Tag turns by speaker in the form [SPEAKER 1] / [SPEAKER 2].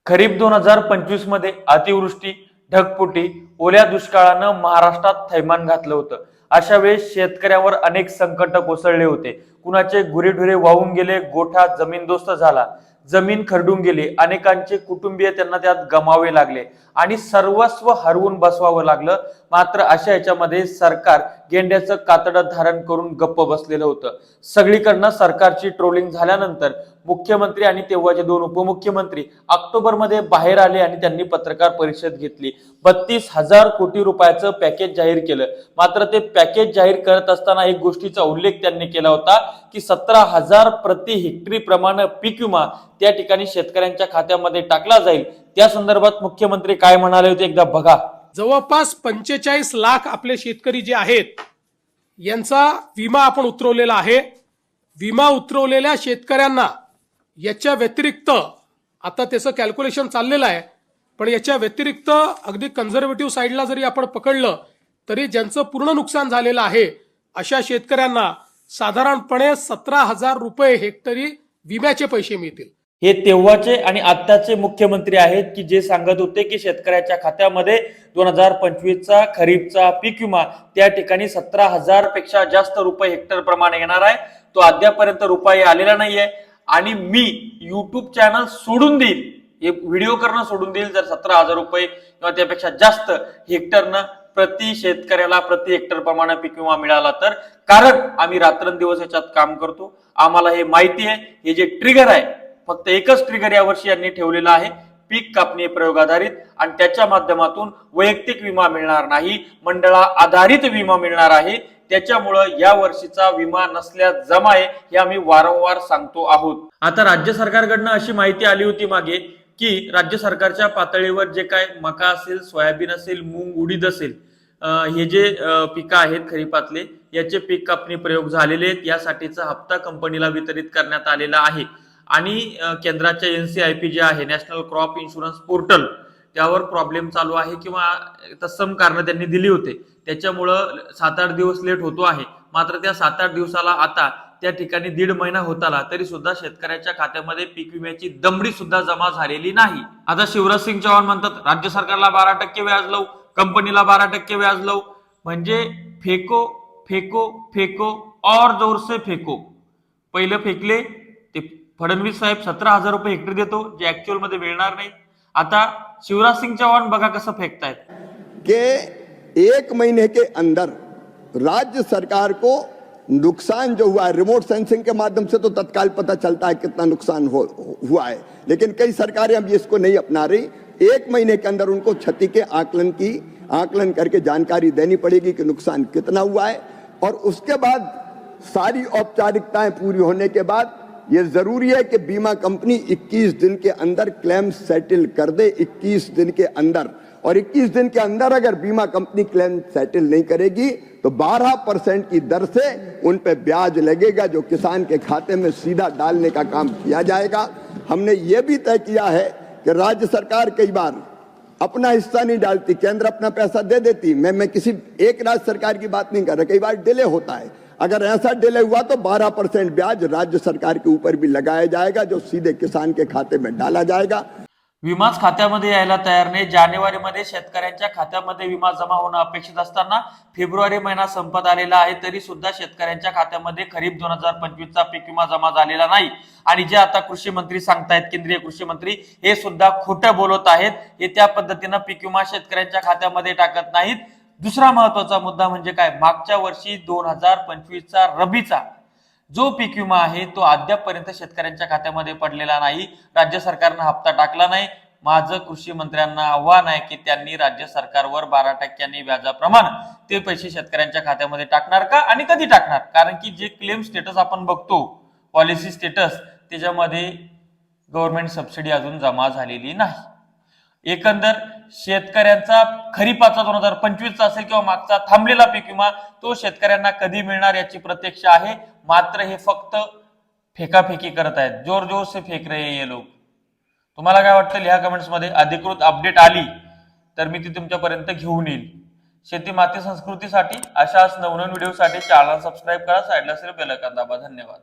[SPEAKER 1] खरीप 2025 मध्ये अतिवृष्टी, ढगफुटी, ओल्या दुष्काळानं महाराष्ट्रात थैमान घातलं होतं. अशा वेळेस शेतकऱ्यावर अनेक संकट कोसळले होते. कुणाचे गुरेढोरे वाहून गेले, गोठा जमीनदोस्त झाला, जमीन खरडून गेली, अनेकांचे कुटुंबीय त्यांना त्यात गमावे लागले आणि सर्वस्व हरवून बसवावं लागलं. मात्र अशा याच्यामध्ये सरकार गेंड्याचं कातडं धारण करून गप्प बसलेलं होतं. सगळीकडनं सरकारची ट्रोलिंग झाल्यानंतर मुख्यमंत्री आणि तेव्हाचे दोन उपमुख्यमंत्री ऑक्टोबरमध्ये बाहेर आले आणि त्यांनी पत्रकार परिषद घेतली. 32,000 कोटी रुपयाचं पॅकेज जाहीर केलं. मात्र ते पॅकेज जाहीर करत असताना एक गोष्टीचा उल्लेख त्यांनी केला होता की 17,000 प्रति हेक्टरी प्रमाणे पीक विमा त्या ठिकाणी शेतकऱ्यांच्या खात्यामध्ये टाकला जाईल. त्या संदर्भात मुख्यमंत्री काय म्हणाले होते एकदा बघा.
[SPEAKER 2] जवळपास 45 लाख आपले शेतकरी जे आहेत यांचा विमा आपण उतरवलेला आहे. विमा उतरवलेल्या शेतकऱ्यांना याच्या व्यतिरिक्त आता त्याचं कॅल्क्युलेशन चाललेलं आहे, पण याच्या व्यतिरिक्त अगदी कन्झर्वेटिव्ह साईडला जरी आपण पकडलं तरी ज्यांचं पूर्ण नुकसान झालेलं आहे अशा शेतकऱ्यांना साधारणपणे 17,000 रुपये हेक्टरी विम्याचे पैसे मिळतील.
[SPEAKER 1] हे तेव्हाचे आणि आत्ताचे मुख्यमंत्री आहेत की जे सांगत होते की शेतकऱ्याच्या खात्यामध्ये 2025चा खरीपचा पीक विमा त्या ठिकाणी 17,000 पेक्षा जास्त रुपये हेक्टर प्रमाणे येणार आहे. तो अद्यापर्यंत रुपये आलेला नाहीये आणि मी युट्यूब चॅनल सोडून देईल, हे व्हिडिओ करणं सोडून देईल जर 17,000 रुपये किंवा त्यापेक्षा जास्त हेक्टरनं प्रति शेतकऱ्याला प्रति हेक्टर प्रमाणे पीक विमा मिळाला तर. कारण आम्ही रात्रंदिवस याच्यात काम करतो, आम्हाला हे माहिती आहे. हे जे ट्रिगर आहे, फक्त एकच ट्रिगर यावर्षी यांनी ठेवलेला आहे, पीक कापणी प्रयोग आधारित, आणि त्याच्या माध्यमातून वैयक्तिक विमा मिळणार नाही, मंडळा आधारित विमा मिळणार आहे. त्याच्यामुळं या वर्षीचा विमा नसल्या जमा आहे हे आम्ही वारंवार सांगतो आहोत. आता राज्य सरकारकडनं अशी माहिती आली होती मागे की राज्य सरकारच्या पातळीवर जे काय मका असेल, सोयाबीन असेल, मूग, उडीद असेल, हे जे पिकं आहेत खरीपातले, याचे पीक कापणी प्रयोग झालेले आहेत. यासाठीचा हप्ता कंपनीला वितरित करण्यात आलेला आहे आणि केंद्राच्या NCIP जे आहे, नॅशनल क्रॉप इन्शुरन्स पोर्टल, त्यावर प्रॉब्लेम चालू आहे किंवा तत्सम कारण त्यांनी दिली होते. त्याच्यामुळं 7-8 दिवस लेट होतो आहे. मात्र त्या 7-8 दिवसाला आता त्या ठिकाणी 1.5 महिना होत आला तरी सुद्धा शेतकऱ्याच्या खात्यामध्ये पीक विम्याची दमडी सुद्धा जमा झालेली नाही. आता शिवराज सिंग चौहान म्हणतात राज्य सरकारला 12% व्याज लावू, कंपनीला 12% व्याज लावू. म्हणजे फेको फेको फेको और जोर से फेको. पहिलं फेकले ते फडणवीस साहेब 17,000 रुपये हेक्टर देतो, जे ऍक्च्युअल मध्ये मिळणार नाही. आता शिवराज सिंग चौहान बघा कसं फेकतायत
[SPEAKER 3] कि 1 महीने के अंदर राज्य सरकार को नुकसान जो हुआ है, रिमोट सेंसिंग के माध्यम से तो तत्काल पता चलता है कितना नुकसान हुआ है, लेकिन कई सरकारें अब इसको नहीं अपना रही. 1 महीने के अंदर उनको क्षति के आकलन करके जानकारी देनी पड़ेगी कि नुकसान कितना हुआ है. और उसके बाद सारी औपचारिकताएं पूरी होने के बाद ये जरूरी है कि बीमा कंपनी 21 दिन के अंदर क्लेम सेटल कर दे. 21 दिन के अंदर. और 21 दिन के अंदर अगर बीमा कंपनी क्लेम सेटल नहीं करेगी तो 12% की दर से उन पे ब्याज लगेगा, जो किसान के खाते में सीधा डालने का काम किया जाएगा. हमने ये भी तय किया है कि राज्य सरकार कई बार अपना हिस्सा नहीं डालती, केंद्र अपना पैसा दे देती. मैं किसी एक राज्य सरकार की बात नहीं कर रहा, कई बार डिले होता है. अगर ऐसा डिले हुआ तो 12% ब्याज राज्य सरकार के ऊपर भी लगाया जाएगा, जो सीधे किसान के खाते में डाला जाएगा.
[SPEAKER 1] विमाच खात्यामध्ये यायला तयार नाही. जानेवारीमध्ये शेतकऱ्यांच्या खात्यामध्ये विमा जमा होणं अपेक्षित असताना फेब्रुवारी महिना संपत आलेला आहे तरी सुद्धा शेतकऱ्यांच्या खात्यामध्ये खरीप 2025चा पीक विमा जमा झालेला नाही. आणि जे आता कृषी मंत्री सांगतायत, केंद्रीय कृषी मंत्री, हे सुद्धा खोटं बोलत आहेत. हे त्या पद्धतीनं पीक विमा शेतकऱ्यांच्या खात्यामध्ये टाकत नाहीत. दुसरा महत्वाचा मुद्दा म्हणजे काय, मागच्या वर्षी 2025चा रबीचा जो पीक विमा आहे तो अद्यापपर्यंत शेतकऱ्यांच्या खात्यामध्ये पडलेला नाही. राज्य सरकारनं हप्ता टाकला नाही. माझं कृषी मंत्र्यांना आव्हान आहे की त्यांनी राज्य सरकारवर 12% व्याजाप्रमाणे ते पैसे शेतकऱ्यांच्या खात्यामध्ये टाकणार का आणि कधी टाकणार. कारण की जे क्लेम स्टेटस आपण बघतो, पॉलिसी स्टेटस, त्याच्यामध्ये गव्हर्नमेंट सबसिडी अजून जमा झालेली नाही. एकंदर शेतकऱ्यांचा खरीपाचा 2025चा असेल किंवा मागचा थांबलेला पीक विमा तो शेतकऱ्यांना कधी मिळणार याची प्रतीक्षा आहे. मात्र हे फक्त फेकाफेकी करत आहेत, जोर जोर से फेक रहे ये लोग. तुम्हाला काय वाटतं लिहा कमेंट्स मध्ये. अधिकृत अपडेट आली तर मी ती तुमच्यापर्यंत घेऊन येईल. शेती माती संस्कृतीसाठी अशाच नवनवीन व्हिडिओसाठी चॅनल सबस्क्राईब करा, साईडला असेल बेल आयकॉन दाबा. धन्यवाद.